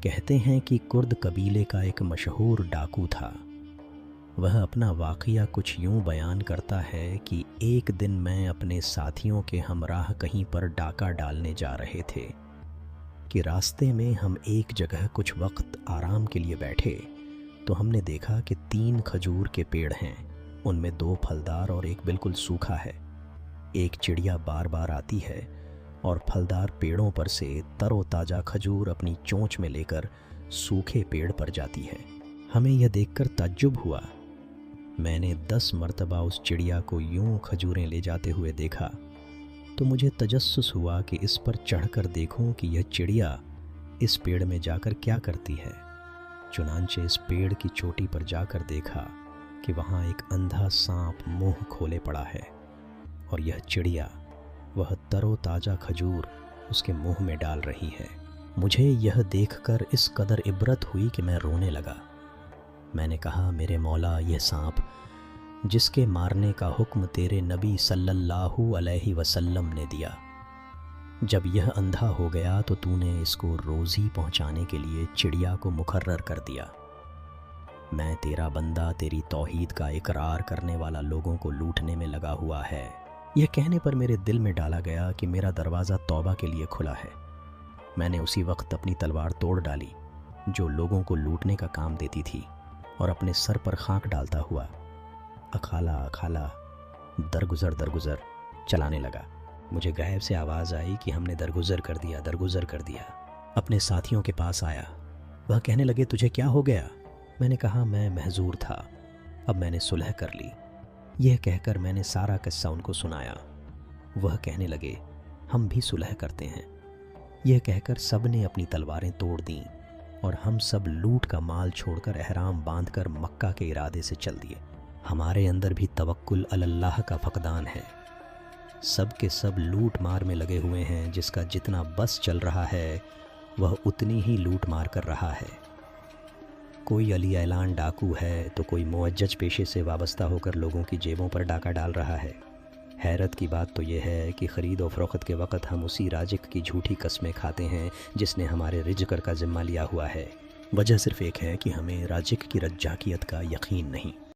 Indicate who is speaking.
Speaker 1: کہتے ہیں کہ کرد قبیلے کا ایک مشہور ڈاکو تھا۔ وہ اپنا واقعہ کچھ یوں بیان کرتا ہے کہ ایک دن میں اپنے ساتھیوں کے ہمراہ کہیں پر ڈاکہ ڈالنے جا رہے تھے کہ راستے میں ہم ایک جگہ کچھ وقت آرام کے لیے بیٹھے تو ہم نے دیکھا کہ 3 کھجور کے پیڑ ہیں، ان میں 2 پھلدار اور ایک بالکل سوکھا ہے۔ ایک چڑیا بار بار آتی ہے اور پھلدار پیڑوں پر سے تر و تازہ کھجور اپنی چونچ میں لے کر سوکھے پیڑ پر جاتی ہے۔ ہمیں یہ دیکھ کر تعجب ہوا۔ میں نے 10 مرتبہ اس چڑیا کو یوں کھجوریں لے جاتے ہوئے دیکھا تو مجھے تجسس ہوا کہ اس پر چڑھ کر دیکھوں کہ یہ چڑیا اس پیڑ میں جا کر کیا کرتی ہے۔ چنانچہ اس پیڑ کی چوٹی پر جا کر دیکھا کہ وہاں ایک اندھا سانپ منہ کھولے پڑا ہے اور یہ چڑیا وہ تر و تازہ کھجور اس کے منہ میں ڈال رہی ہے۔ مجھے یہ دیکھ کر اس قدر عبرت ہوئی کہ میں رونے لگا۔ میں نے کہا، میرے مولا، یہ سانپ جس کے مارنے کا حکم تیرے نبی صلی اللہ علیہ وسلم نے دیا، جب یہ اندھا ہو گیا تو تو نے اس کو روزی پہنچانے کے لیے چڑیا کو مقرر کر دیا۔ میں تیرا بندہ تیری توحید کا اقرار کرنے والا لوگوں کو لوٹنے میں لگا ہوا ہے۔ یہ کہنے پر میرے دل میں ڈالا گیا کہ میرا دروازہ توبہ کے لیے کھلا ہے۔ میں نے اسی وقت اپنی تلوار توڑ ڈالی جو لوگوں کو لوٹنے کا کام دیتی تھی اور اپنے سر پر خاک ڈالتا ہوا اکھالا اکھالا درگزر چلانے لگا۔ مجھے غیب سے آواز آئی کہ ہم نے درگزر کر دیا۔ اپنے ساتھیوں کے پاس آیا۔ وہ کہنے لگے، تجھے کیا ہو گیا؟ میں نے کہا، میں محظور تھا، اب میں نے صلح کر لی۔ یہ کہہ کر میں نے سارا قصہ ان کو سنایا۔ وہ کہنے لگے، ہم بھی صلح کرتے ہیں۔ یہ کہہ کر سب نے اپنی تلواریں توڑ دیں اور ہم سب لوٹ کا مال چھوڑ کر احرام باندھ کر مکہ کے ارادے سے چل دیے۔ ہمارے اندر بھی توکل علی اللہ کا فقدان ہے۔ سب کے سب لوٹ مار میں لگے ہوئے ہیں، جس کا جتنا بس چل رہا ہے وہ اتنی ہی لوٹ مار کر رہا ہے۔ کوئی علی اعلان ڈاکو ہے تو کوئی معجج پیشے سے وابستہ ہو کر لوگوں کی جیبوں پر ڈاکہ ڈال رہا ہے۔ حیرت کی بات تو یہ ہے کہ خرید و فروخت کے وقت ہم اسی رازق کی جھوٹی قسمیں کھاتے ہیں جس نے ہمارے رزق کا ذمہ لیا ہوا ہے۔ وجہ صرف ایک ہے کہ ہمیں رازق کی رجاکیت کا یقین نہیں۔